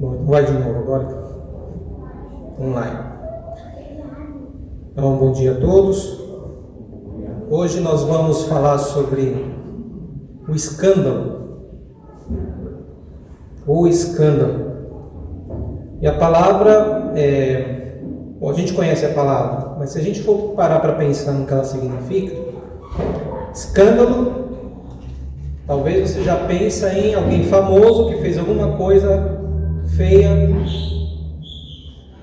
Bom, vai de novo agora. Vamos lá. Então, bom dia a todos. Hoje nós vamos falar sobre o escândalo. O escândalo. E a palavra, bom, a gente conhece a palavra, mas se a gente for parar para pensar no que ela significa, escândalo, talvez você já pensa em alguém famoso que fez alguma coisa feia,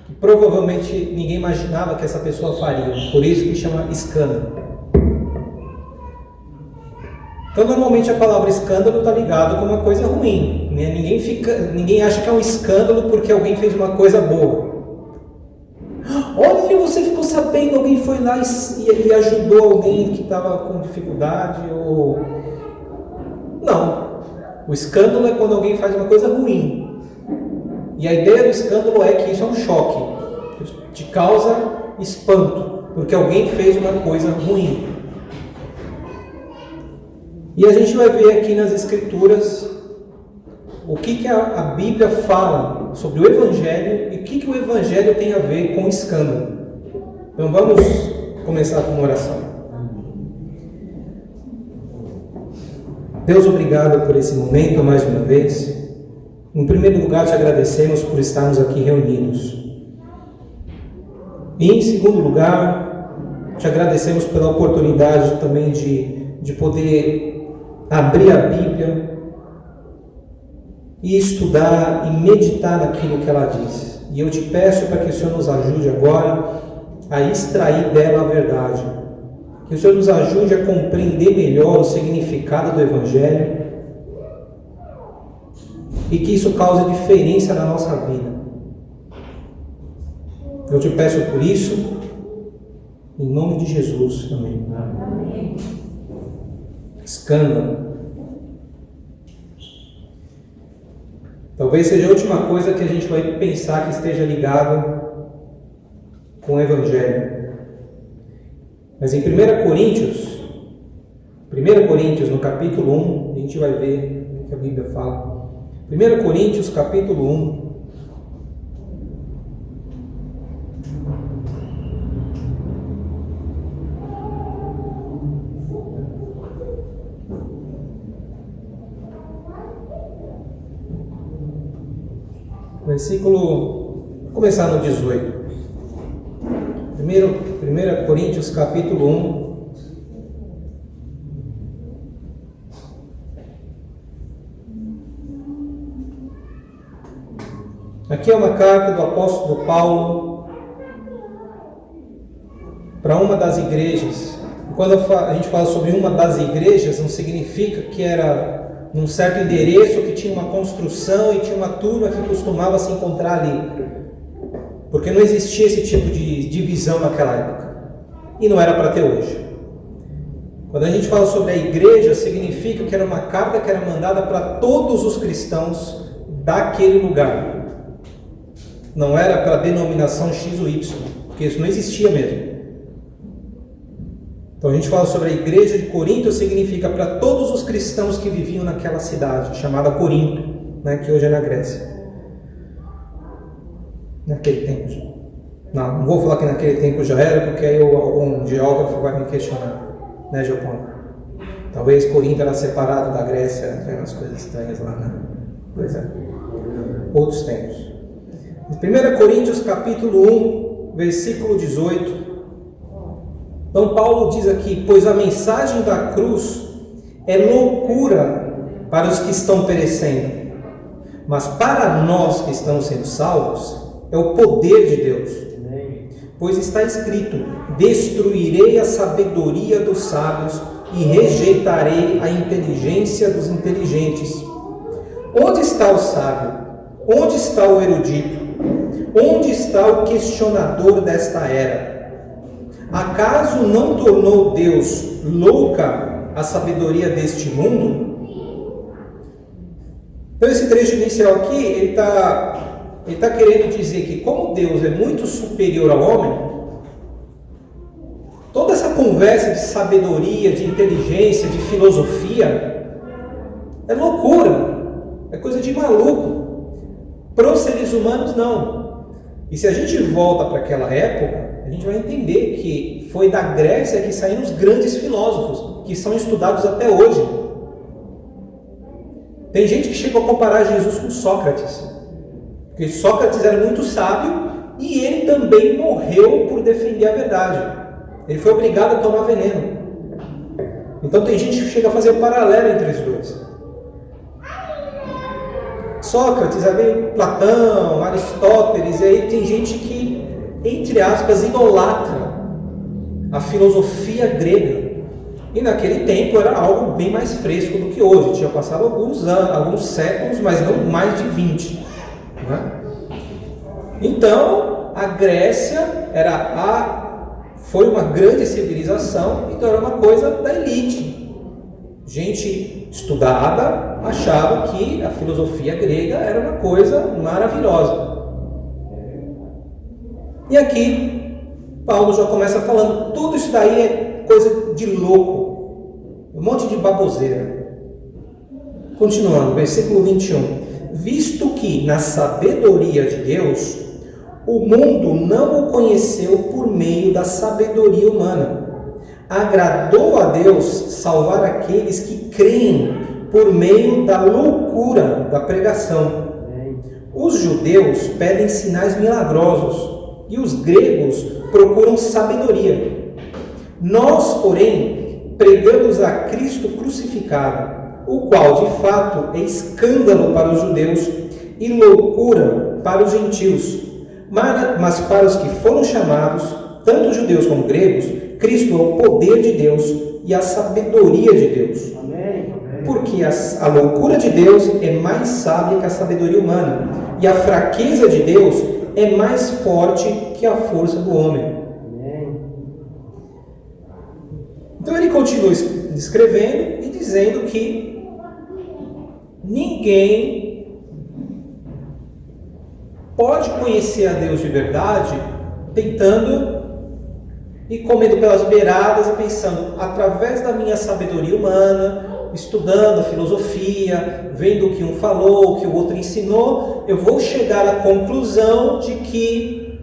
que provavelmente ninguém imaginava que essa pessoa faria, por isso que chama escândalo. Então, normalmente a palavra escândalo está ligada com uma coisa ruim, né? Ninguém acha que é um escândalo porque alguém fez uma coisa boa. Olha, você ficou sabendo, alguém foi lá e ajudou alguém que estava com dificuldade, ou... Não, o escândalo é quando alguém faz uma coisa ruim. E a ideia do escândalo é que isso é um choque, te causa espanto, porque alguém fez uma coisa ruim. E a gente vai ver aqui nas Escrituras o que a Bíblia fala sobre o Evangelho e o que o Evangelho tem a ver com escândalo. Então vamos começar com uma oração. Deus, obrigado por esse momento mais uma vez. Em primeiro lugar, te agradecemos por estarmos aqui reunidos. E em segundo lugar, te agradecemos pela oportunidade também de poder abrir a Bíblia e estudar e meditar naquilo que ela diz. E eu te peço para que o Senhor nos ajude agora a extrair dela a verdade. Que o Senhor nos ajude a compreender melhor o significado do Evangelho e que isso cause diferença na nossa vida. Eu te peço por isso, em nome de Jesus. Amém. Amém. Escândalo. Talvez seja a última coisa que a gente vai pensar que esteja ligado com o Evangelho. Mas em 1 Coríntios, no capítulo 1, a gente vai ver o que a Bíblia fala. 1 Coríntios, capítulo 1. Vou começar no 18. 1 Coríntios capítulo 1. Aqui é uma carta do apóstolo Paulo para uma das igrejas. Quando a gente fala sobre uma das igrejas, não significa que era num certo endereço que tinha uma construção e tinha uma turma que costumava se encontrar ali. Porque não existia esse tipo de divisão naquela época. E não era para ter hoje. Quando a gente fala sobre a igreja, significa que era uma carta que era mandada para todos os cristãos daquele lugar. Não era para a denominação X ou Y, porque isso não existia mesmo. Então a gente fala sobre a igreja de Corinto, significa para todos os cristãos que viviam naquela cidade, chamada Corinto, né, que hoje é na Grécia. Naquele tempo. Não vou falar que naquele tempo já era, porque aí algum geógrafo vai me questionar, né, Giacomo? Talvez Corinto era separado da Grécia, tem umas coisas estranhas lá, né? Pois é. Outros tempos. 1 Coríntios capítulo 1, versículo 18. Então Paulo diz aqui: pois a mensagem da cruz é loucura para os que estão perecendo, mas para nós que estamos sendo salvos, é o poder de Deus. Pois está escrito: destruirei a sabedoria dos sábios e rejeitarei a inteligência dos inteligentes. Onde está o sábio? Onde está o erudito? Onde está o questionador desta era? Acaso não tornou Deus louca a sabedoria deste mundo? Então esse trecho inicial aqui, ele está querendo dizer que como Deus é muito superior ao homem, toda essa conversa conversa de sabedoria, de inteligência, de filosofia é loucura, é coisa de maluco. Para os seres humanos, não. E se a gente volta para aquela época, a gente vai entender que foi da Grécia que saíram os grandes filósofos, que são estudados até hoje. Tem gente que chegou a comparar Jesus com Sócrates, porque Sócrates era muito sábio e ele também morreu por defender a verdade. Ele foi obrigado a tomar veneno. Então tem gente que chega a fazer um paralelo entre os dois. Sócrates, aí vem Platão, Aristóteles, e aí tem gente que, entre aspas, idolatra a filosofia grega. E naquele tempo era algo bem mais fresco do que hoje. Tinha passado alguns anos, alguns séculos, mas não mais de 20. Né? Então, a Grécia foi uma grande civilização, então era uma coisa da elite. Gente estudada achava que a filosofia grega era uma coisa maravilhosa. E aqui, Paulo já começa falando, tudo isso daí é coisa de louco, um monte de baboseira. Continuando, versículo 21. Visto que na sabedoria de Deus, o mundo não o conheceu por meio da sabedoria humana. Agradou a Deus salvar aqueles que creem por meio da loucura da pregação. Os judeus pedem sinais milagrosos e os gregos procuram sabedoria. Nós, porém, pregamos a Cristo crucificado, o qual de fato é escândalo para os judeus e loucura para os gentios. Mas para os que foram chamados, tanto judeus como gregos, Cristo é o poder de Deus e a sabedoria de Deus. Amém. Porque a loucura de Deus é mais sábia que a sabedoria humana, e a fraqueza de Deus é mais forte que a força do homem. Amém. Então ele continua escrevendo e dizendo que ninguém pode conhecer a Deus de verdade tentando e comendo pelas beiradas e pensando, através da minha sabedoria humana, estudando a filosofia, vendo o que um falou, o que o outro ensinou, eu vou chegar à conclusão de que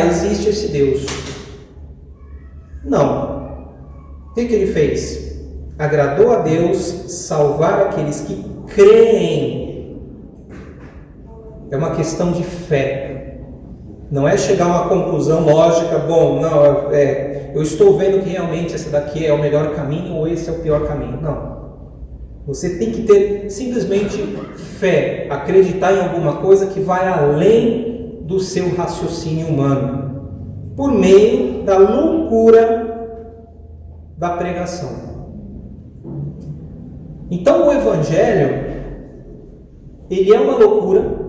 existe esse Deus. Não. O que ele fez? Agradou a Deus salvar aqueles que creem. É uma questão de fé. Não é chegar a uma conclusão lógica, eu estou vendo que realmente esse daqui é o melhor caminho ou esse é o pior caminho. Não. Você tem que ter simplesmente fé, acreditar em alguma coisa que vai além do seu raciocínio humano, por meio da loucura da pregação. Então o Evangelho, ele é uma loucura,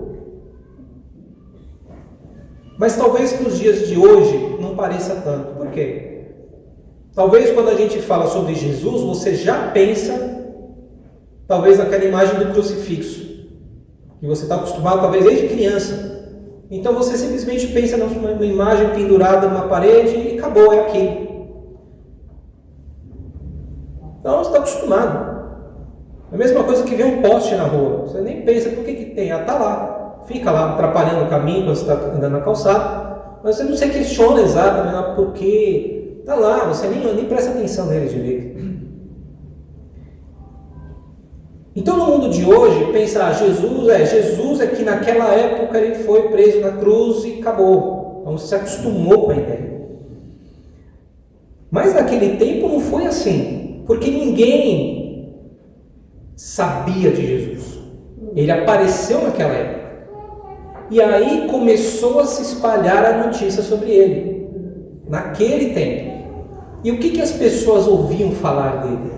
mas talvez para os dias de hoje não pareça tanto. Por quê? Talvez quando a gente fala sobre Jesus, você já pensa, talvez naquela imagem do crucifixo, que você está acostumado talvez desde criança. Então você simplesmente pensa numa imagem pendurada numa parede e acabou, é aquilo. Então você está acostumado. É a mesma coisa que ver um poste na rua. Você nem pensa, por que tem? Está lá. Fica lá atrapalhando o caminho quando você está andando na calçada, mas você não se questiona exatamente por que está lá, você nem presta atenção nele direito. Então no mundo de hoje, pensa, Jesus é que naquela época ele foi preso na cruz e acabou. Então você se acostumou com a ideia. Mas naquele tempo não foi assim, porque ninguém sabia de Jesus. Ele apareceu naquela época. E aí começou a se espalhar a notícia sobre ele, naquele tempo. E o que as pessoas ouviam falar dele?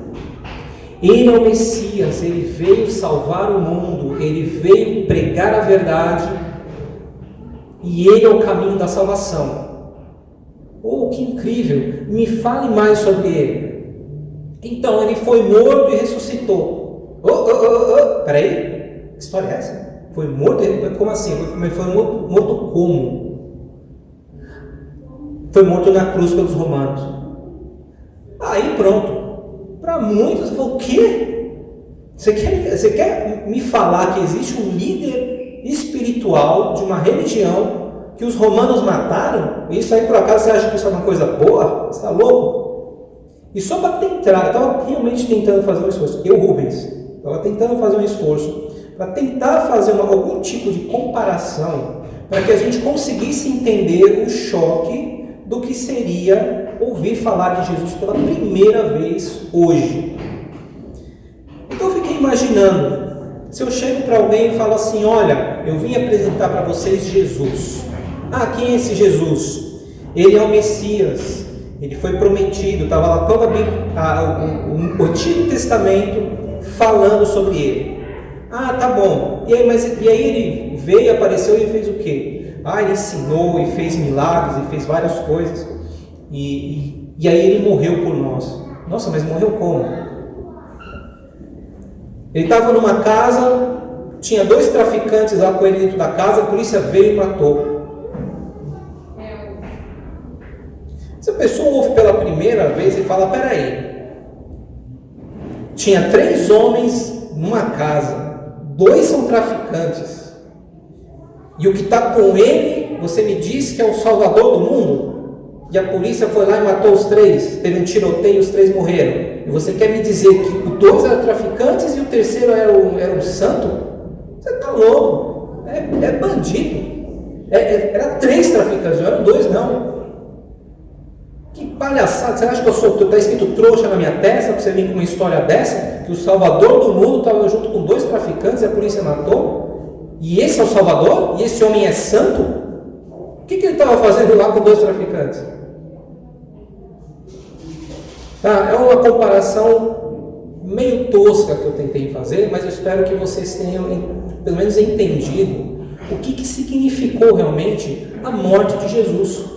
Ele é o Messias, ele veio salvar o mundo, ele veio pregar a verdade, e ele é o caminho da salvação. Oh, que incrível! Me fale mais sobre ele. Então, ele foi morto e ressuscitou. Peraí, que história é essa? Foi morto? Como assim? Foi morto como? Foi morto na cruz pelos romanos. Aí pronto. Para muitos, o quê? Você quer me falar que existe um líder espiritual de uma religião que os romanos mataram? Isso aí, por acaso, você acha que isso é uma coisa boa? Você está louco? E só para tentar, eu estava realmente tentando fazer um esforço, Rubens, estava tentando fazer um esforço para tentar fazer algum tipo de comparação para que a gente conseguisse entender o choque do que seria ouvir falar de Jesus pela primeira vez hoje. Então eu fiquei imaginando, se eu chego para alguém e falo assim, olha, eu vim apresentar para vocês Jesus. Ah, quem é esse Jesus? Ele é o Messias. Ele foi prometido, estava lá toda o Antigo Testamento falando sobre ele. Ah, tá bom. E aí ele veio, apareceu e fez o quê? Ah, ele ensinou e fez milagres e fez várias coisas. E aí ele morreu por nós. Nossa, mas morreu como? Ele estava numa casa, tinha 2 traficantes lá com ele dentro da casa, a polícia veio e matou. Se a pessoa ouve pela primeira vez e fala, peraí, tinha 3 homens numa casa, 2 são traficantes, e o que está com ele, você me disse que é o Salvador do mundo, e a polícia foi lá e matou os 3, teve um tiroteio e os 3 morreram, e você quer me dizer que os 2 eram traficantes e o terceiro era o santo? Você está louco, é bandido, era 3 traficantes, não eram 2 não. Que palhaçada, você acha que está escrito trouxa na minha testa para você vir com uma história dessa? Que o Salvador do mundo estava junto com 2 traficantes e a polícia matou? E esse é o Salvador? E esse homem é santo? O que ele estava fazendo lá com 2 traficantes? Tá, é uma comparação meio tosca que eu tentei fazer, mas eu espero que vocês tenham pelo menos entendido o que significou realmente a morte de Jesus.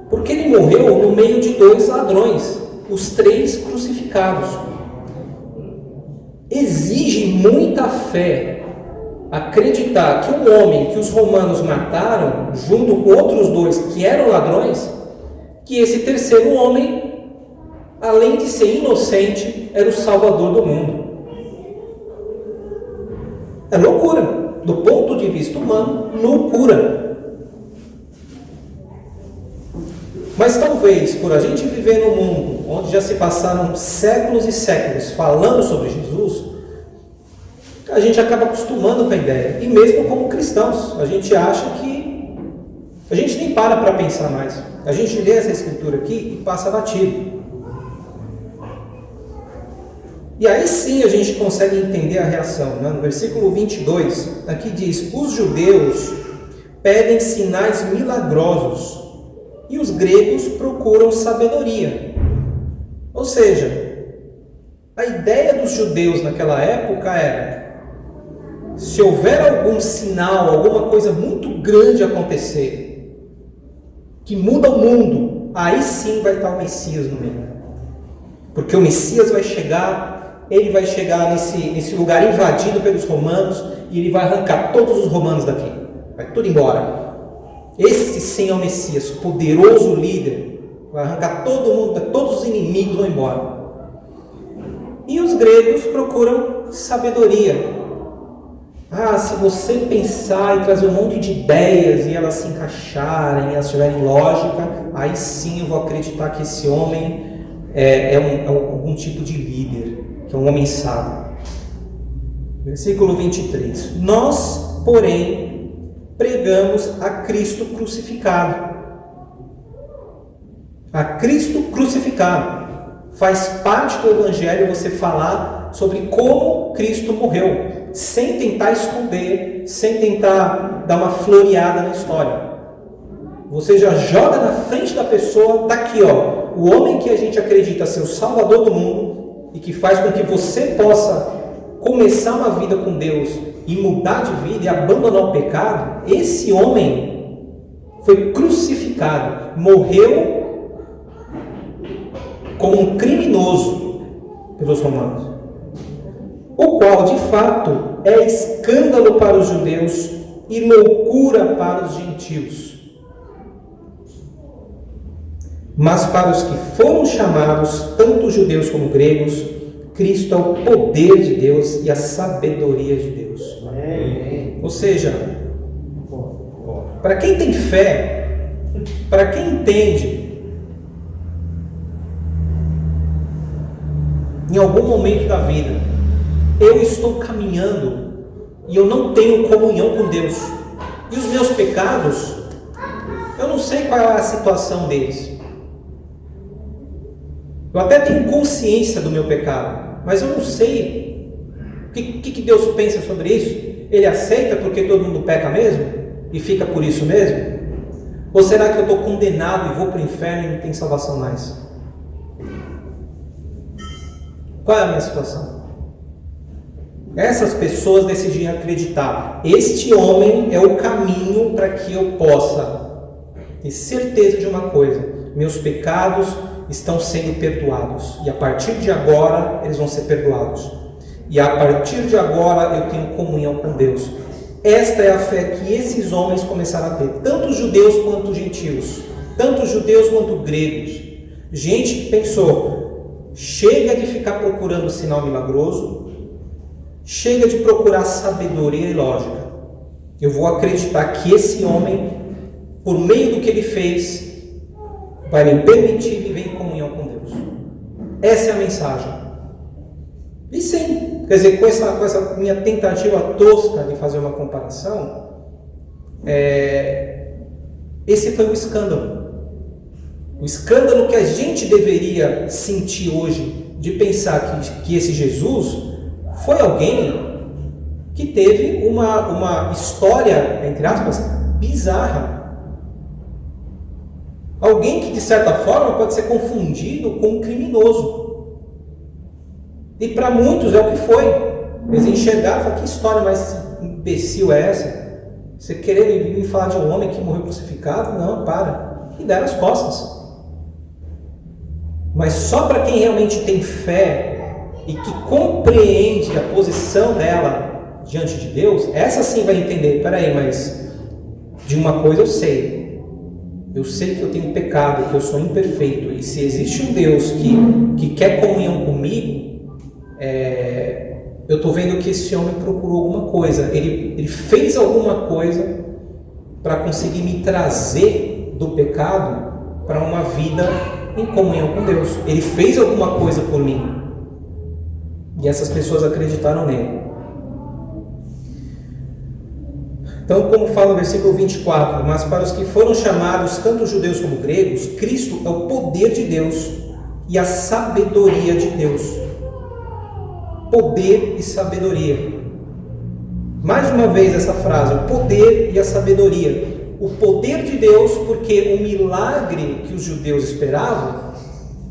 Porque ele morreu no meio de 2 ladrões, os 3 crucificados. Exige muita fé acreditar que um homem que os romanos mataram, junto com outros 2 que eram ladrões, que esse terceiro homem, além de ser inocente, era o Salvador do mundo. É loucura. Do ponto de vista humano, loucura. Mas talvez, por a gente viver num mundo onde já se passaram séculos e séculos falando sobre Jesus, a gente acaba acostumando com a ideia. E mesmo como cristãos, a gente acha que... a gente nem para pensar mais. A gente lê essa escritura aqui e passa batido. E aí sim a gente consegue entender a reação. Né? No versículo 22, aqui diz, os judeus pedem sinais milagrosos, e os gregos procuram sabedoria. Ou seja, a ideia dos judeus naquela época era, se houver algum sinal, alguma coisa muito grande acontecer, que muda o mundo, aí sim vai estar o Messias no meio. Porque o Messias vai chegar, ele vai chegar nesse lugar invadido pelos romanos, e ele vai arrancar todos os romanos daqui. Vai tudo embora. Esse sim é o Messias, poderoso líder, vai arrancar todo mundo, todos os inimigos vão embora. E os gregos procuram sabedoria. Ah, se você pensar e trazer um monte de ideias e elas se encaixarem, elas tiverem lógica, aí sim eu vou acreditar que esse homem é algum tipo de líder, que é um homem sábio. Versículo 23. Nós, porém, pregamos a Cristo crucificado. A Cristo crucificado. Faz parte do Evangelho você falar sobre como Cristo morreu, sem tentar esconder, sem tentar dar uma floreada na história. Você já joga na frente da pessoa, tá aqui ó, o homem que a gente acredita ser o Salvador do mundo e que faz com que você possa começar uma vida com Deus e mudar de vida e abandonar o pecado. Esse homem foi crucificado, morreu como um criminoso pelos romanos, o qual de fato é escândalo para os judeus e loucura para os gentios. Mas para os que foram chamados, tanto judeus como gregos, Cristo é o poder de Deus e a sabedoria de Deus. Amém. Ou seja, para quem tem fé, para quem entende, em algum momento da vida, eu estou caminhando e eu não tenho comunhão com Deus. E os meus pecados, eu não sei qual é a situação deles. Eu até tenho consciência do meu pecado, mas eu não sei o que Deus pensa sobre isso. Ele aceita porque todo mundo peca mesmo? E fica por isso mesmo? Ou será que eu estou condenado e vou para o inferno e não tem salvação mais? Qual é a minha situação? Essas pessoas decidiram acreditar: este homem é o caminho para que eu possa ter certeza de uma coisa: meus pecados estão sendo perdoados, e a partir de agora eles vão ser perdoados, e a partir de agora eu tenho comunhão com Deus. Esta é a fé que esses homens começaram a ter, tanto judeus quanto gentios, tanto judeus quanto gregos. Gente que pensou: chega de ficar procurando sinal milagroso, chega de procurar sabedoria e lógica, eu vou acreditar que esse homem, por meio do que ele fez, vai me permitir viver em comunhão com Deus. Essa é a mensagem. E sim, quer dizer, com essa minha tentativa tosca de fazer uma comparação, esse foi o escândalo. O escândalo que a gente deveria sentir hoje, de pensar que esse Jesus foi alguém que teve uma história, entre aspas, bizarra. Alguém que, de certa forma, pode ser confundido com um criminoso. E para muitos é o que foi. Eles enxergaram e falaram: que história mais imbecil é essa? Você querer me falar de um homem que morreu crucificado? Não, para. E deram as costas. Mas só para quem realmente tem fé e que compreende a posição dela diante de Deus, essa sim vai entender: peraí, mas de uma coisa eu sei. Eu sei que eu tenho pecado, que eu sou imperfeito, e se existe um Deus que quer comunhão comigo, eu estou vendo que esse homem procurou alguma coisa, ele fez alguma coisa para conseguir me trazer do pecado para uma vida em comunhão com Deus. Ele fez alguma coisa por mim, e essas pessoas acreditaram nele. Então, como fala no versículo 24, mas para os que foram chamados, tanto judeus como gregos, Cristo é o poder de Deus e a sabedoria de Deus. Poder e sabedoria. Mais uma vez essa frase: o poder e a sabedoria. O poder de Deus, porque o milagre que os judeus esperavam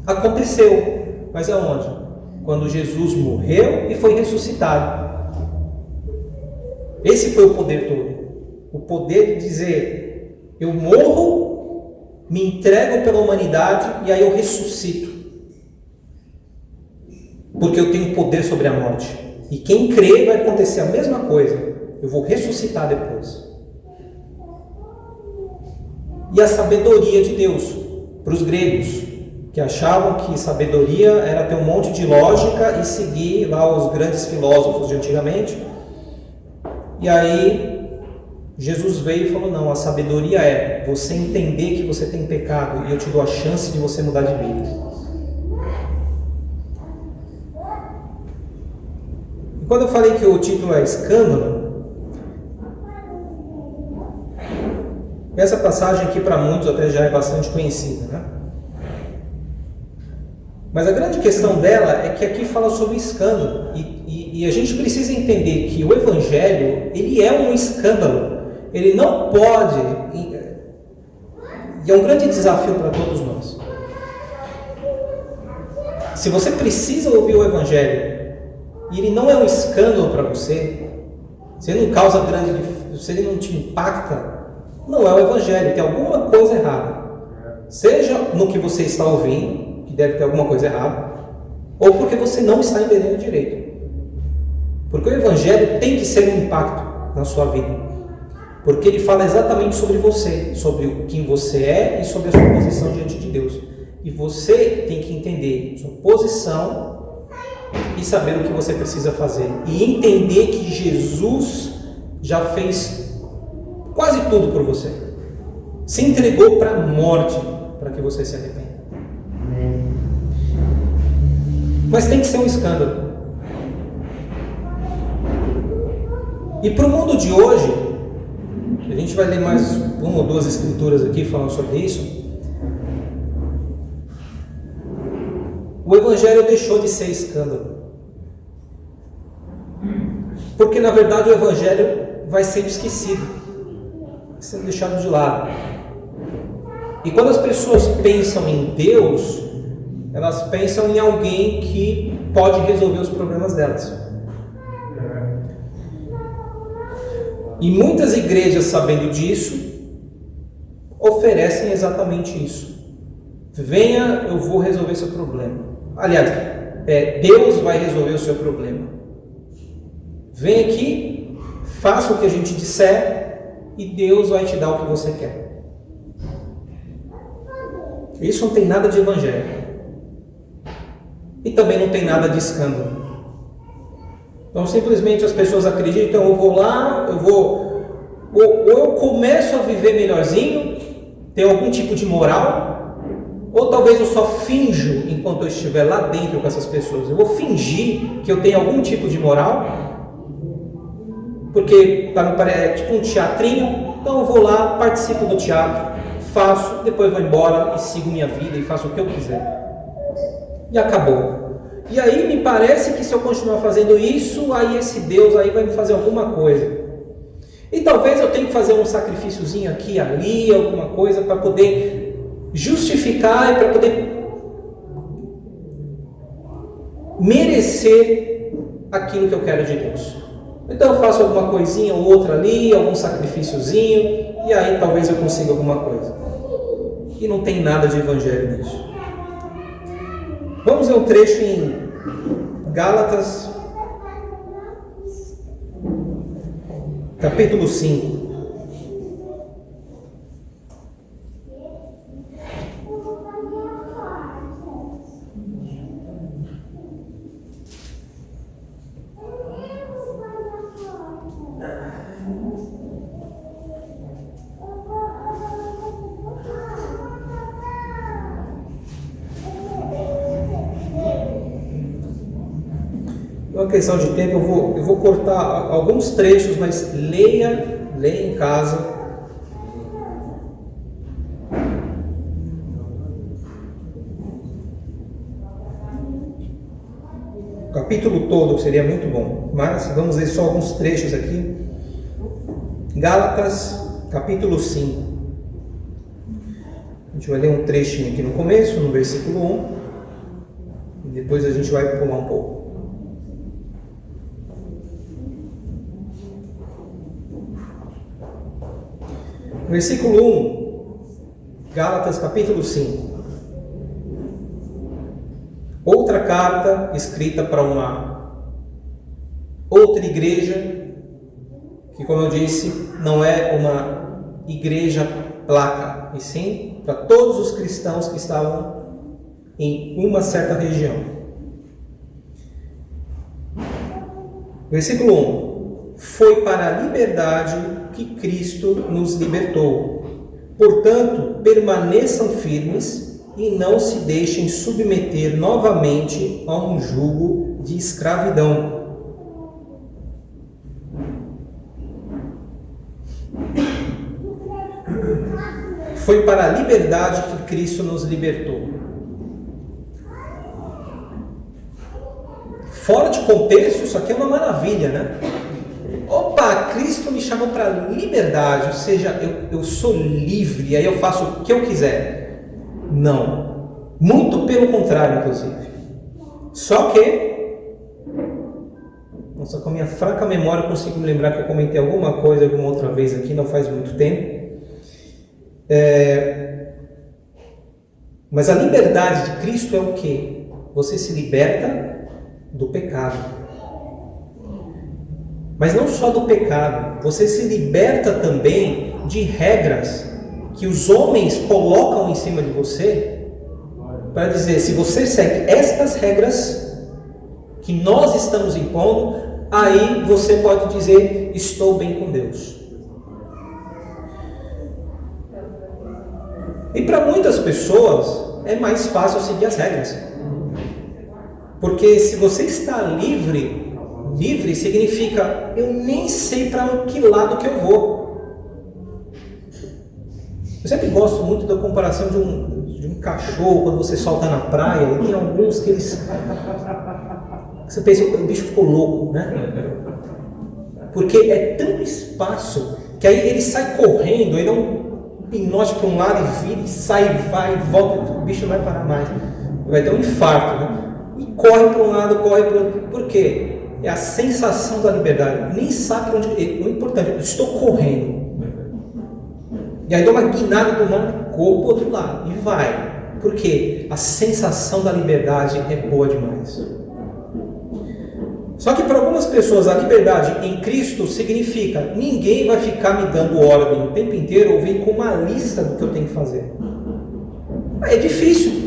aconteceu. Mas aonde? Quando Jesus morreu e foi ressuscitado. Esse foi o poder todo. O poder de dizer: eu morro, me entrego pela humanidade e aí eu ressuscito. Porque eu tenho poder sobre a morte. E quem crê, vai acontecer a mesma coisa. Eu vou ressuscitar depois. E a sabedoria de Deus para os gregos, que achavam que sabedoria era ter um monte de lógica e seguir lá os grandes filósofos de antigamente. E aí Jesus veio e falou: não, a sabedoria é você entender que você tem pecado e eu te dou a chance de você mudar de vida. E quando eu falei que o título é escândalo, essa passagem aqui para muitos até já é bastante conhecida, né? Mas a grande questão dela é que aqui fala sobre escândalo, e a gente precisa entender que o Evangelho, ele é um escândalo, ele não pode, e é um grande desafio para todos nós. Se você precisa ouvir o Evangelho, e ele não é um escândalo para você, se ele não causa se ele não te impacta, não é o Evangelho, tem alguma coisa errada. Seja no que você está ouvindo, que deve ter alguma coisa errada, ou porque você não está entendendo direito. Porque o Evangelho tem que ser um impacto na sua vida. Porque ele fala exatamente sobre você, sobre quem você é e sobre a sua posição diante de Deus. E você tem que entender sua posição e saber o que você precisa fazer. E entender que Jesus já fez quase tudo por você. Se entregou para a morte para que você se arrependa. Mas tem que ser um escândalo. E para o mundo de hoje, a gente vai ler mais uma ou duas escrituras aqui falando sobre isso. O Evangelho deixou de ser escândalo. Porque na verdade o Evangelho vai sendo esquecido, vai sendo deixado de lado. E quando as pessoas pensam em Deus, elas pensam em alguém que pode resolver os problemas delas. E muitas igrejas, sabendo disso, oferecem exatamente isso. Venha, eu vou resolver seu problema. Aliás, Deus vai resolver o seu problema. Vem aqui, faça o que a gente disser e Deus vai te dar o que você quer. Isso não tem nada de evangelho. E também não tem nada de escândalo. Então simplesmente as pessoas acreditam, eu vou lá, ou eu começo a viver melhorzinho, tenho algum tipo de moral, ou talvez eu só finjo enquanto eu estiver lá dentro com essas pessoas. Eu vou fingir que eu tenho algum tipo de moral, porque é tipo um teatrinho, então eu vou lá, participo do teatro, faço, depois vou embora e sigo minha vida e faço o que eu quiser. E acabou. E aí me parece que se eu continuar fazendo isso, aí esse Deus aí vai me fazer alguma coisa. E talvez eu tenha que fazer um sacrifíciozinho aqui e ali, alguma coisa para poder justificar e para poder merecer aquilo que eu quero de Deus. Então eu faço alguma coisinha ou outra ali, algum sacrifíciozinho, e aí talvez eu consiga alguma coisa. E não tem nada de evangelho nisso. Vamos ver um trecho em Gálatas, capítulo 5. Uma questão de tempo, eu vou cortar alguns trechos, mas leia em casa. O capítulo todo seria muito bom, mas vamos ler só alguns trechos aqui. Gálatas, capítulo 5. A gente vai ler um trechinho aqui no começo, no versículo 1, e depois a gente vai pular um pouco. Versículo 1, Gálatas capítulo 5. Outra carta escrita para uma outra igreja, que como eu disse, não é uma igreja placa, e sim para todos os cristãos que estavam em uma certa região. Versículo 1. Foi para a liberdade que Cristo nos libertou. Portanto, permaneçam firmes e não se deixem submeter novamente a um jugo de escravidão. Foi para a liberdade que Cristo nos libertou. Fora de contexto, isso aqui é uma maravilha, né? Opa, Cristo me chamou para liberdade, ou seja, eu sou livre, aí eu faço o que eu quiser. Não, muito pelo contrário, inclusive. Só que, nossa, com a minha fraca memória eu consigo me lembrar que eu comentei alguma coisa alguma outra vez aqui, não faz muito tempo. Mas a liberdade de Cristo é o quê? Você se liberta do pecado. Mas não só do pecado, você se liberta também de regras que os homens colocam em cima de você para dizer, se você segue estas regras que nós estamos impondo, aí você pode dizer, estou bem com Deus. E para muitas pessoas é mais fácil seguir as regras. Porque se você está livre significa, eu nem sei para que lado que eu vou. Eu sempre gosto muito da comparação de um cachorro, quando você solta na praia, e tem alguns que eles... Você pensa, o bicho ficou louco, né? Porque é tanto espaço, que aí ele sai correndo, ele dá um pinote para um lado e vira, e sai, vai e volta, o bicho não vai parar mais. Vai ter um infarto, né? E corre para um lado, corre para o outro. Por quê? É a sensação da liberdade. Nem sabe para onde... O importante, eu estou correndo. E aí dá uma guinada do nome, corro para o outro lado. E vai. Por quê? A sensação da liberdade é boa demais. Só que para algumas pessoas a liberdade em Cristo significa ninguém vai ficar me dando ordem o tempo inteiro ou vir com uma lista do que eu tenho que fazer. É difícil.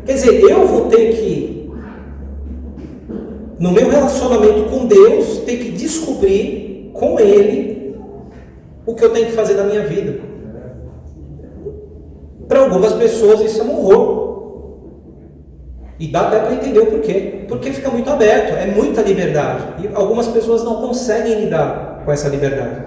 Quer dizer, eu vou ter que, no meu relacionamento com Deus, ter que descobrir com Ele o que eu tenho que fazer na minha vida. Para algumas pessoas isso é um horror. E dá até para entender o porquê. Porque fica muito aberto, é muita liberdade. E algumas pessoas não conseguem lidar com essa liberdade.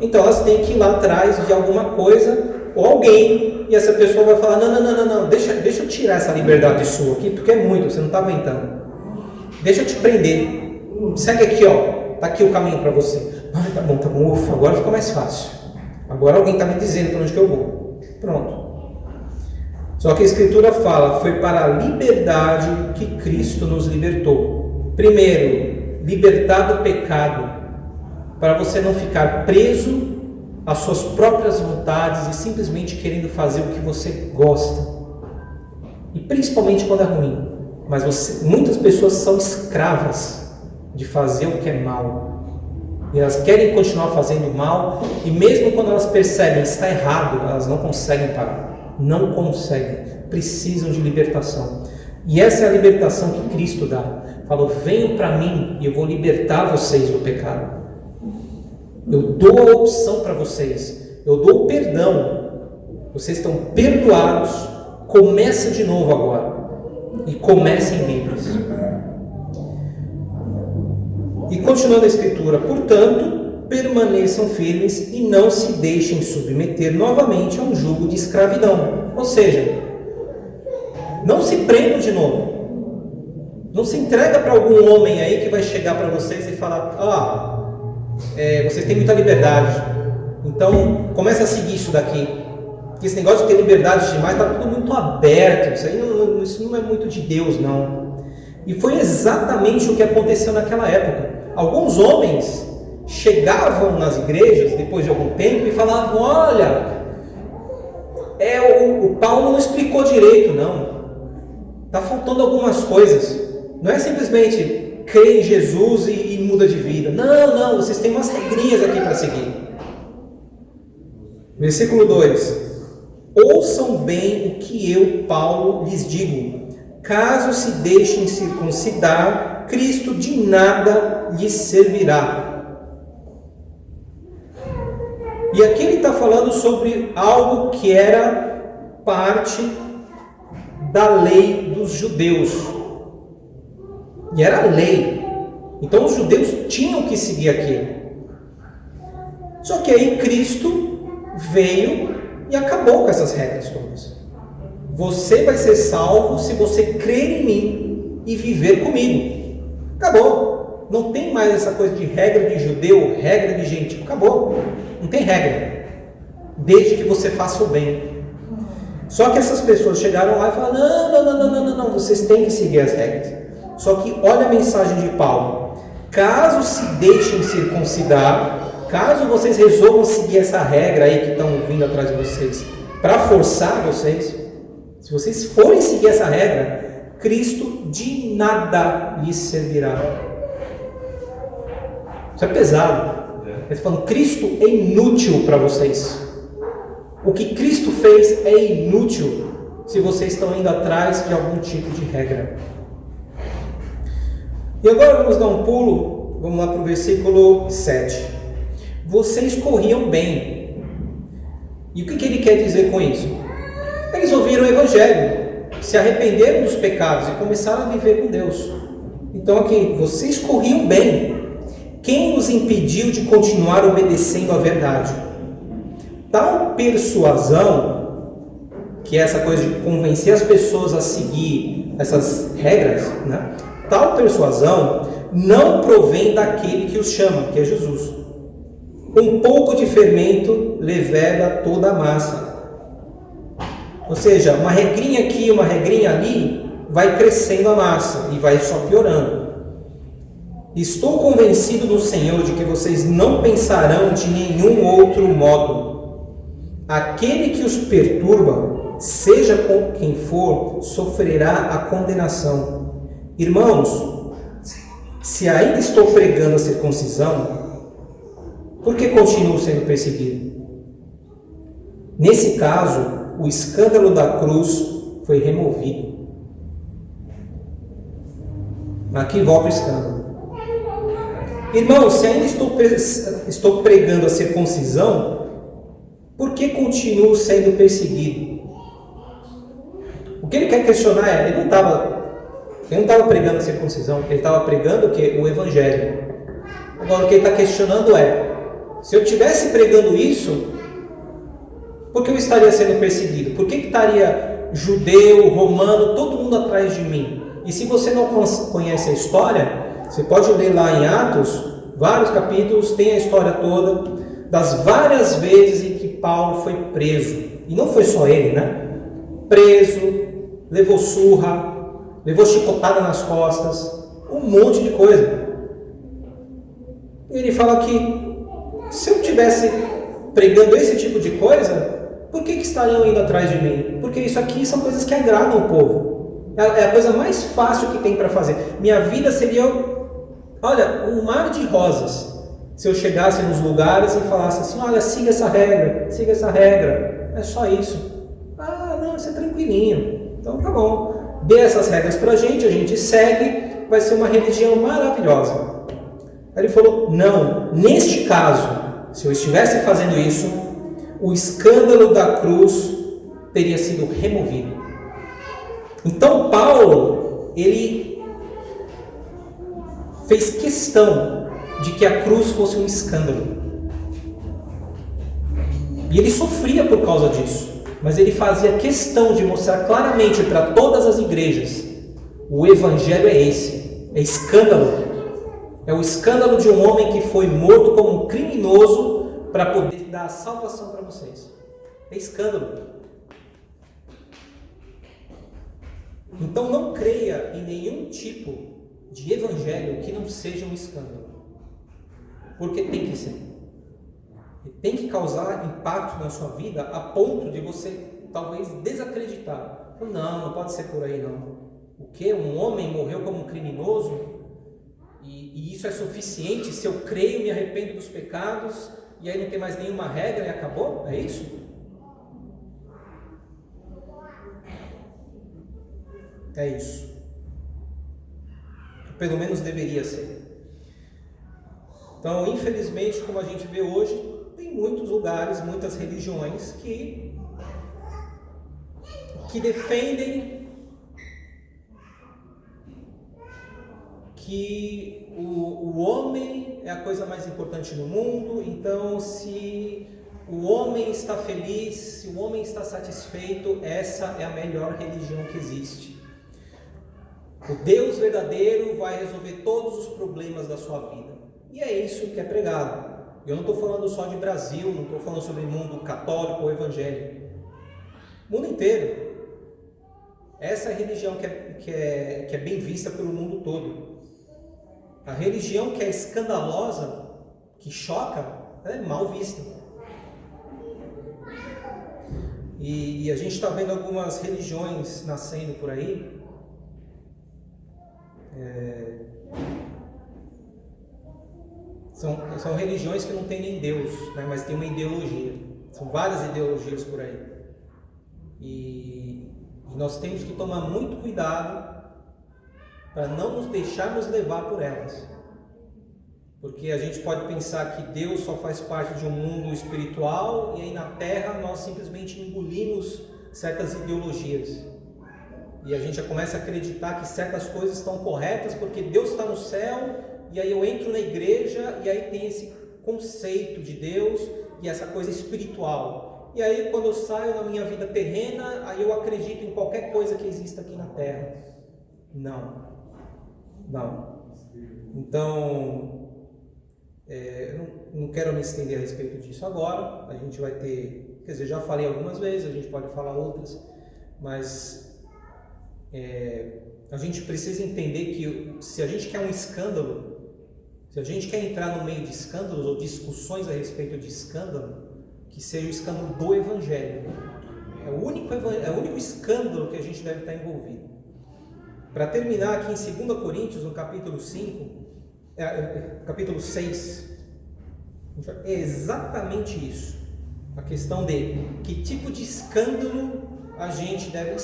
Então elas têm que ir lá atrás de alguma coisa ou alguém, e essa pessoa vai falar, não, deixa eu tirar essa liberdade sua aqui, porque é muito, você não está aguentando. Deixa eu te prender. Segue aqui, ó. Está aqui o caminho para você. Tá bom, ufa, agora fica mais fácil. Agora alguém está me dizendo para onde que eu vou. Pronto. Só que a Escritura fala, foi para a liberdade que Cristo nos libertou. Primeiro, libertar do pecado, para você não ficar preso às suas próprias vontades e simplesmente querendo fazer o que você gosta. E principalmente quando é ruim. Mas muitas pessoas são escravas de fazer o que é mal. E elas querem continuar fazendo mal, e mesmo quando elas percebem que está errado, elas não conseguem parar. Não conseguem. Precisam de libertação. E essa é a libertação que Cristo dá. Falou, venham para mim e eu vou libertar vocês do pecado. Eu dou a opção para vocês. Eu dou o perdão. Vocês estão perdoados. Começa de novo agora. E comecem livres. E continuando a Escritura, portanto, permaneçam firmes e não se deixem submeter novamente a um jugo de escravidão. Ou seja, não se prendam de novo. Não se entrega para algum homem aí que vai chegar para vocês e falar, vocês têm muita liberdade, então começa a seguir isso daqui. Porque esse negócio de ter liberdade demais está tudo muito aberto. Isso não é muito de Deus, não. E foi exatamente o que aconteceu naquela época. Alguns homens chegavam nas igrejas depois de algum tempo e falavam, olha, o Paulo não explicou direito, não. Está faltando algumas coisas. Não é simplesmente crê em Jesus e muda de vida. Não, vocês têm umas regrinhas aqui para seguir. Versículo 2. Ouçam bem o que eu, Paulo, lhes digo. Caso se deixem circuncidar, Cristo de nada lhes servirá. E aqui ele está falando sobre algo que era parte da lei dos judeus. E era a lei. Então os judeus tinham que seguir aquilo. Só que aí Cristo veio e acabou com essas regras todas. Você vai ser salvo se você crer em mim e viver comigo. Acabou. Não tem mais essa coisa de regra de judeu, regra de gentil. Acabou. Não tem regra. Desde que você faça o bem. Só que essas pessoas chegaram lá e falaram, não, vocês têm que seguir as regras. Só que olha a mensagem de Paulo. Caso se deixem circuncidar, caso vocês resolvam seguir essa regra aí que estão vindo atrás de vocês, para forçar vocês, se vocês forem seguir essa regra, Cristo de nada lhes servirá. Isso é pesado. Ele está falando, Cristo é inútil para vocês. O que Cristo fez é inútil se vocês estão indo atrás de algum tipo de regra. E agora vamos dar um pulo, vamos lá para o versículo 7. Vocês corriam bem. E o que ele quer dizer com isso? Eles ouviram o Evangelho, se arrependeram dos pecados e começaram a viver com Deus. Então aqui, vocês corriam bem. Quem os impediu de continuar obedecendo à verdade? Tal persuasão, que é essa coisa de convencer as pessoas a seguir essas regras, né? Tal persuasão não provém daquele que os chama, que é Jesus. Um pouco de fermento leveda toda a massa. Ou seja, uma regrinha aqui, uma regrinha ali, vai crescendo a massa e vai só piorando. Estou convencido no Senhor de que vocês não pensarão de nenhum outro modo. Aquele que os perturba, seja com quem for, sofrerá a condenação. Irmãos, se ainda estou pregando a circuncisão, por que continuo sendo perseguido? Nesse caso, o escândalo da cruz foi removido. Aqui volta o escândalo. Irmãos, se ainda estou pregando a circuncisão, por que continuo sendo perseguido? O que ele quer questionar é, ele não estava pregando a circuncisão, ele estava pregando o Evangelho. Agora o que ele está questionando é, se eu estivesse pregando isso, por que eu estaria sendo perseguido? Por que estaria judeu, romano, todo mundo atrás de mim? E se você não conhece a história, você pode ler lá em Atos, vários capítulos, tem a história toda, das várias vezes em que Paulo foi preso. E não foi só ele, né? Preso, levou surra, levou chicotada nas costas, um monte de coisa. E ele fala que, se eu estivesse pregando esse tipo de coisa, por que estariam indo atrás de mim? Porque isso aqui são coisas que agradam o povo. É a coisa mais fácil que tem para fazer. Minha vida seria, olha, um mar de rosas. Se eu chegasse nos lugares e falasse assim, olha, siga essa regra. É só isso. Ah, não, isso é tranquilinho. Então tá bom. Dê essas regras pra gente, a gente segue, vai ser uma religião maravilhosa. Aí ele falou, não, neste caso, se eu estivesse fazendo isso, o escândalo da cruz teria sido removido. Então Paulo, ele fez questão de que a cruz fosse um escândalo. E ele sofria por causa disso. Mas ele fazia questão de mostrar claramente para todas as igrejas, o Evangelho é esse, é escândalo. É o escândalo de um homem que foi morto como um criminoso para poder dar a salvação para vocês. É escândalo. Então não creia em nenhum tipo de evangelho que não seja um escândalo. Porque tem que ser. E tem que causar impacto na sua vida a ponto de você talvez desacreditar. Não pode ser por aí não. O que? Um homem morreu como um criminoso? E isso é suficiente? Se eu creio, me arrependo dos pecados, e aí não tem mais nenhuma regra e acabou? É isso? É isso. Pelo menos deveria ser. Então, infelizmente, como a gente vê hoje, tem muitos lugares, muitas religiões que defendem que o homem é a coisa mais importante no mundo. Então, se o homem está feliz, se o homem está satisfeito, essa é a melhor religião que existe. O Deus verdadeiro vai resolver todos os problemas da sua vida. E é isso que é pregado. Eu não estou falando só de Brasil, não estou falando sobre o mundo católico ou evangélico. O mundo inteiro. Essa é a religião que é bem vista pelo mundo todo. A religião que é escandalosa, que choca, ela é mal vista. E a gente está vendo algumas religiões nascendo por aí. São religiões que não tem nem Deus, né? Mas tem uma ideologia. São várias ideologias por aí. E nós temos que tomar muito cuidado para não nos deixarmos levar por elas. Porque a gente pode pensar que Deus só faz parte de um mundo espiritual e aí na Terra nós simplesmente engolimos certas ideologias. E a gente já começa a acreditar que certas coisas estão corretas porque Deus está no céu, e aí eu entro na igreja e aí tem esse conceito de Deus e essa coisa espiritual. E aí quando eu saio na minha vida terrena, aí eu acredito em qualquer coisa que exista aqui na Terra. Não. Então, eu não quero me estender a respeito disso agora. A gente vai ter, quer dizer, já falei algumas vezes, a gente pode falar outras, mas a gente precisa entender que se a gente quer um escândalo, se a gente quer entrar no meio de escândalos ou discussões a respeito de escândalo, que seja o escândalo do Evangelho. É o único escândalo que a gente deve estar envolvido. Para terminar aqui em 2 Coríntios, no capítulo 6, é exatamente isso. A questão de que tipo de escândalo a gente deve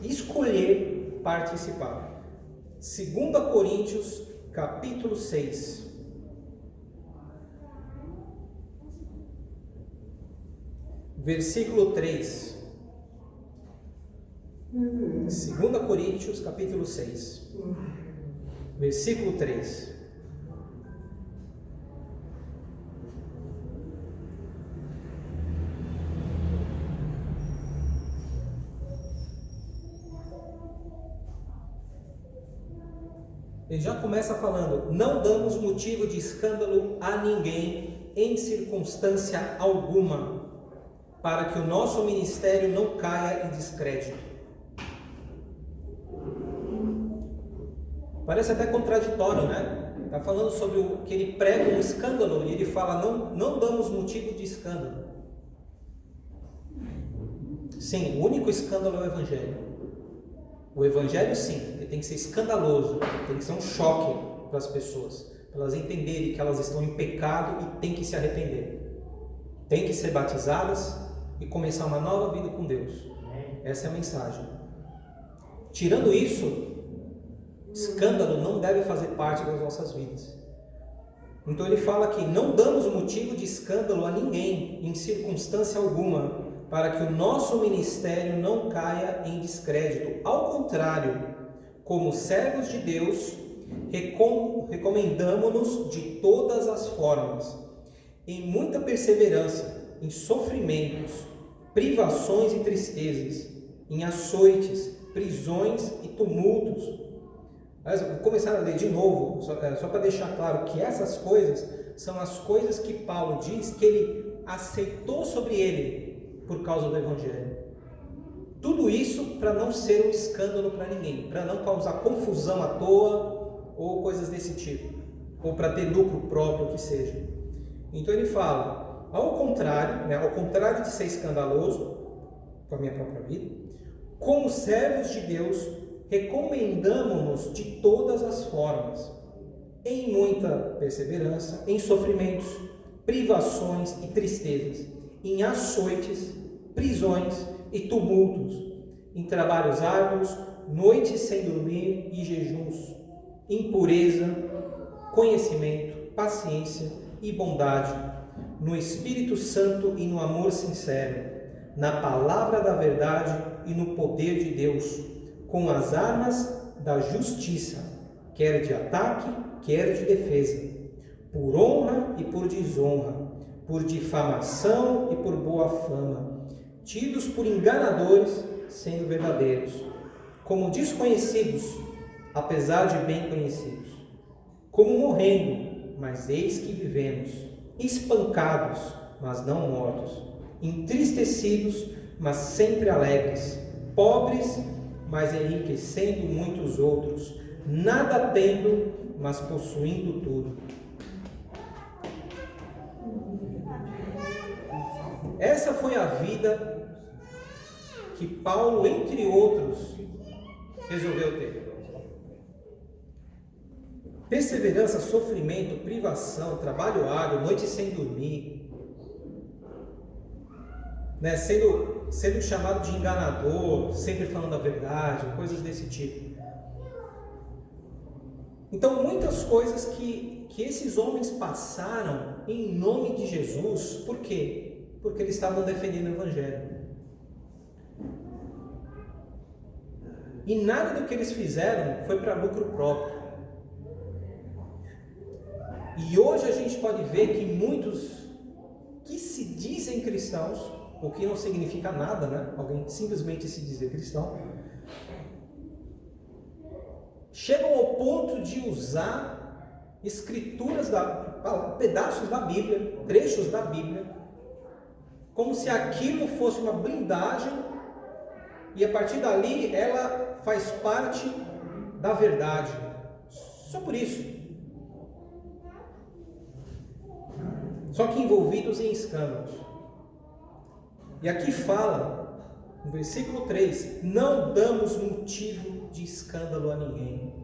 escolher participar. 2 Coríntios, capítulo 6. Versículo 3. 2 Coríntios, capítulo 6. Versículo 3. Ele já começa falando: não damos motivo de escândalo a ninguém em circunstância alguma, para que o nosso ministério não caia em descrédito. Parece até contraditório, né? Está falando sobre o que ele prega um escândalo e ele fala: não damos motivo de escândalo. Sim, o único escândalo é o Evangelho. O Evangelho, sim, ele tem que ser escandaloso, tem que ser um choque para as pessoas, para elas entenderem que elas estão em pecado e têm que se arrepender, têm que ser batizadas e começar uma nova vida com Deus. Essa é a mensagem. Tirando isso, escândalo não deve fazer parte das nossas vidas. Então ele fala que não damos motivo de escândalo a ninguém, em circunstância alguma, para que o nosso ministério não caia em descrédito. Ao contrário, como servos de Deus, recomendamo-nos de todas as formas, em muita perseverança, em sofrimentos, privações e tristezas, em açoites, prisões e tumultos. Mas vou começar a ler de novo, só para deixar claro que essas coisas são as coisas que Paulo diz que ele aceitou sobre ele por causa do Evangelho. Tudo isso para não ser um escândalo para ninguém, para não causar confusão à toa ou coisas desse tipo, ou para ter lucro próprio, o que seja. Então ele fala, ao contrário de ser escandaloso com a minha própria vida, como servos de Deus, recomendamo-nos de todas as formas, em muita perseverança, em sofrimentos, privações e tristezas, em açoites, prisões e tumultos, em trabalhos árduos, noites sem dormir e jejuns, impureza, conhecimento, paciência e bondade, no Espírito Santo e no amor sincero, na palavra da verdade e no poder de Deus, com as armas da justiça, quer de ataque, quer de defesa, por honra e por desonra, por difamação e por boa fama, tidos por enganadores, sendo verdadeiros, como desconhecidos, apesar de bem conhecidos, como morrendo, mas eis que vivemos, espancados, mas não mortos, entristecidos, mas sempre alegres, pobres, mas enriquecendo muitos outros, nada tendo, mas possuindo tudo. Essa foi a vida que Paulo, entre outros, resolveu ter. perseverança, sofrimento, privação, trabalho árduo, noite sem dormir, né? Sendo chamado de enganador, sempre falando a verdade, coisas desse tipo. Então, muitas coisas que esses homens passaram em nome de Jesus, por quê? Porque eles estavam defendendo o Evangelho. E nada do que eles fizeram foi para lucro próprio. E hoje a gente pode ver que muitos que se dizem cristãos, o que não significa nada, né? Alguém simplesmente se dizer cristão, chegam ao ponto de usar escrituras, pedaços da Bíblia, trechos da Bíblia, como se aquilo fosse uma blindagem e a partir dali ela faz parte da verdade. Só por isso. Só que envolvidos em escândalos. E aqui fala, no versículo 3, não damos motivo de escândalo a ninguém.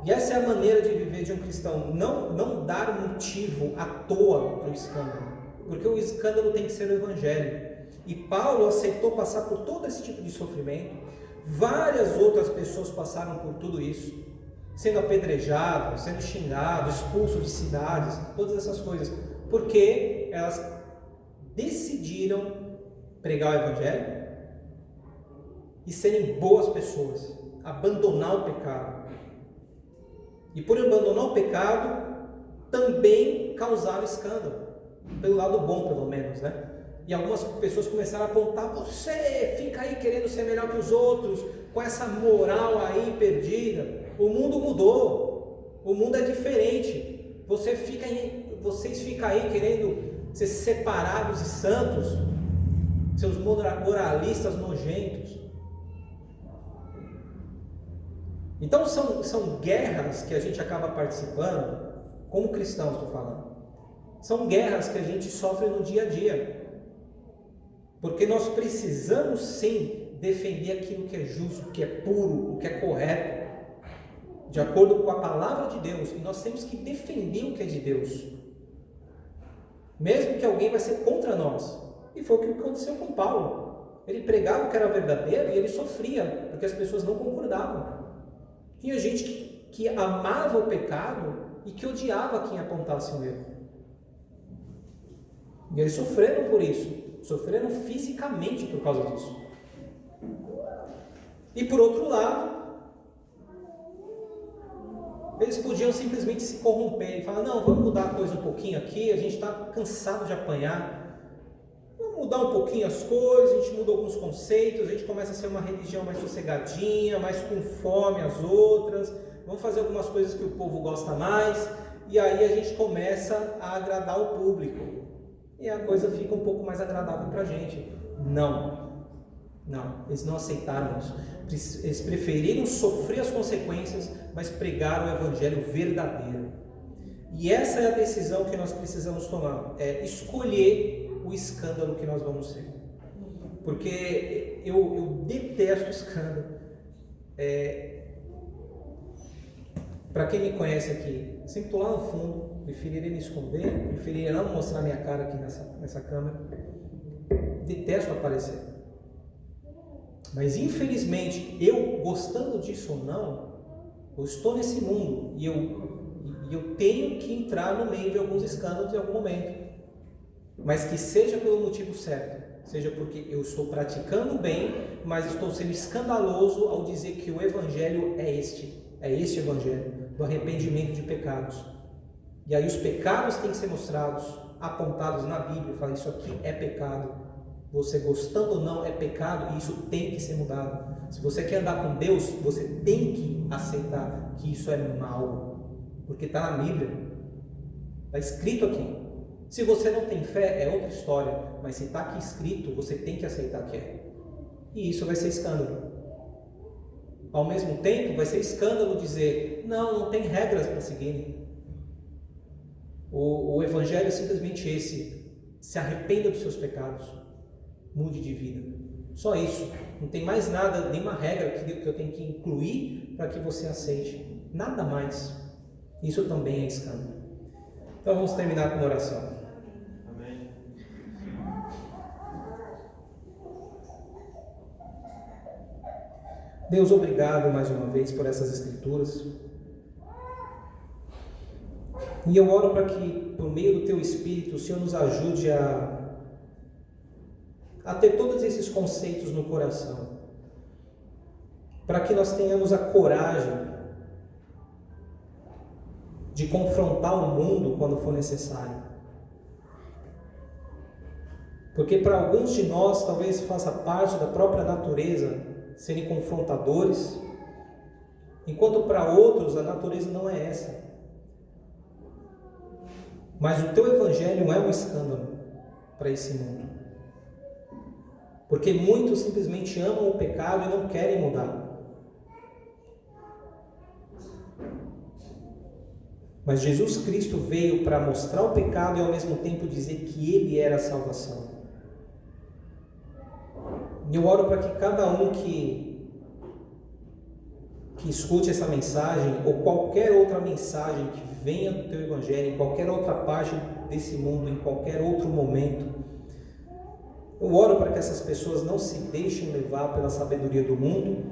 E essa é a maneira de viver de um cristão, não dar motivo à toa para o escândalo, porque o escândalo tem que ser o Evangelho. E Paulo aceitou passar por todo esse tipo de sofrimento, várias outras pessoas passaram por tudo isso, sendo apedrejados, sendo xingados, expulsos de cidades, todas essas coisas, porque elas decidiram pregar o Evangelho e serem boas pessoas, abandonar o pecado. E por abandonar o pecado, também causaram escândalo, pelo lado bom pelo menos, né? E algumas pessoas começaram a apontar, você fica aí querendo ser melhor que os outros, com essa moral aí perdida. O mundo mudou, o mundo é diferente. Vocês ficam aí querendo ser separados e santos, seus moralistas nojentos. Então são guerras que a gente acaba participando, como cristãos estou falando. São guerras que a gente sofre no dia a dia. Porque nós precisamos sim defender aquilo que é justo, que é puro, o que é correto, de acordo com a palavra de Deus. E nós temos que defender o que é de Deus, mesmo que alguém vai ser contra nós. E foi o que aconteceu com Paulo. Ele pregava o que era verdadeiro e ele sofria, porque as pessoas não concordavam. Tinha gente que amava o pecado e que odiava quem apontasse um erro. E eles sofreram por isso. Sofreram fisicamente por causa disso. E por outro lado, eles podiam simplesmente se corromper e falar, não, vamos mudar a coisa um pouquinho aqui, a gente está cansado de apanhar, vamos mudar um pouquinho as coisas, a gente muda alguns conceitos, a gente começa a ser uma religião mais sossegadinha, mais conforme as outras, vamos fazer algumas coisas que o povo gosta mais, e aí a gente começa a agradar o público. E a coisa fica um pouco mais agradável para a gente. Não, eles não aceitaram isso. Eles preferiram sofrer as consequências, mas pregaram o Evangelho verdadeiro. E essa é a decisão que nós precisamos tomar, é escolher o escândalo que nós vamos ser. Porque eu detesto escândalo. Para quem me conhece aqui, eu sempre estou lá no fundo, preferiria me esconder, preferiria não mostrar minha cara aqui nessa câmera. Detesto aparecer. Mas infelizmente, eu gostando disso ou não, eu estou nesse mundo e eu tenho que entrar no meio de alguns escândalos em algum momento. Mas que seja pelo motivo certo, seja porque eu estou praticando o bem, mas estou sendo escandaloso ao dizer que o Evangelho é este Evangelho, do arrependimento de pecados. E aí os pecados têm que ser mostrados, apontados na Bíblia, falar isso aqui é pecado, você gostando ou não é pecado e isso tem que ser mudado. Se você quer andar com Deus, você tem que aceitar que isso é mal, porque está na Bíblia, está escrito aqui. Se você não tem fé, é outra história, mas se está aqui escrito, você tem que aceitar que é. E isso vai ser escândalo. Ao mesmo tempo, vai ser escândalo dizer, não tem regras para seguir. O Evangelho é simplesmente esse, se arrependa dos seus pecados, mude de vida. Só isso, não tem mais nada, nenhuma regra que eu tenho que incluir para que você aceite, nada mais. Isso também é escândalo. Então vamos terminar com uma oração. Amém. Deus, obrigado mais uma vez por essas escrituras. E eu oro para que, por meio do Teu Espírito, o Senhor nos ajude a ter todos esses conceitos no coração, para que nós tenhamos a coragem de confrontar o mundo quando for necessário. Porque para alguns de nós talvez faça parte da própria natureza serem confrontadores, enquanto para outros a natureza não é essa. Mas o Teu Evangelho é um escândalo para esse mundo. Porque muitos simplesmente amam o pecado e não querem mudar. Mas Jesus Cristo veio para mostrar o pecado e ao mesmo tempo dizer que Ele era a salvação. E eu oro para que cada um que escute essa mensagem, ou qualquer outra mensagem que venha do Teu Evangelho, em qualquer outra parte desse mundo, em qualquer outro momento, eu oro para que essas pessoas não se deixem levar pela sabedoria do mundo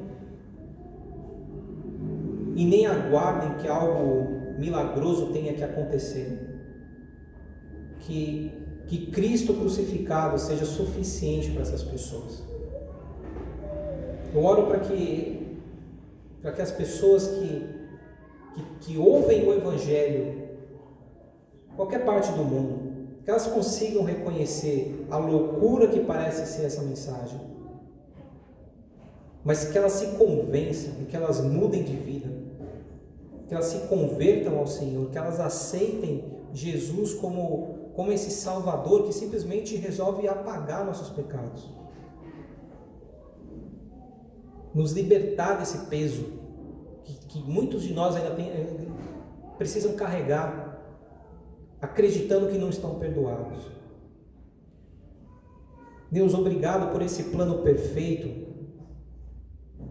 e nem aguardem que algo milagroso tenha que acontecer. Que Cristo crucificado seja suficiente para essas pessoas. Eu oro para que as pessoas que ouvem o Evangelho, qualquer parte do mundo, que elas consigam reconhecer a loucura que parece ser essa mensagem, mas que elas se convençam e que elas mudem de vida, que elas se convertam ao Senhor, que elas aceitem Jesus como esse Salvador que simplesmente resolve apagar nossos pecados, nos libertar desse peso que muitos de nós ainda precisam carregar, acreditando que não estão perdoados. Deus, obrigado por esse plano perfeito,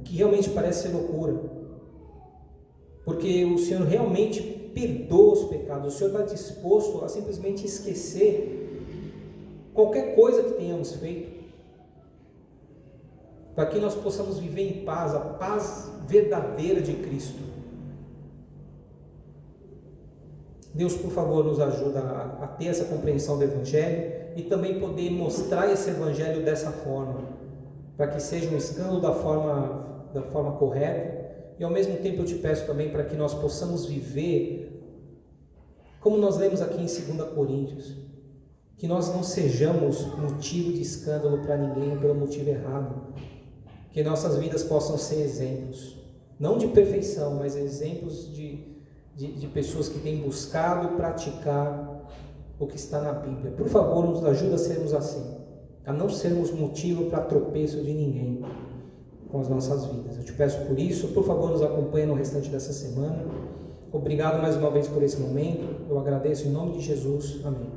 que realmente parece ser loucura, porque o Senhor realmente perdoa os pecados. O Senhor está disposto a simplesmente esquecer qualquer coisa que tenhamos feito, para que nós possamos viver em paz, a paz verdadeira de Cristo. Deus, por favor, nos ajuda a ter essa compreensão do Evangelho e também poder mostrar esse Evangelho dessa forma, para que seja um escândalo da forma correta. E ao mesmo tempo eu te peço também para que nós possamos viver como nós lemos aqui em 2 Coríntios, que nós não sejamos motivo de escândalo para ninguém pelo motivo errado, que nossas vidas possam ser exemplos, não de perfeição, mas exemplos de pessoas que têm buscado praticar o que está na Bíblia. Por favor, nos ajuda a sermos assim, a não sermos motivo para tropeço de ninguém com as nossas vidas. Eu te peço por isso, por favor, nos acompanhe no restante dessa semana. Obrigado mais uma vez por esse momento, eu agradeço em nome de Jesus, amém.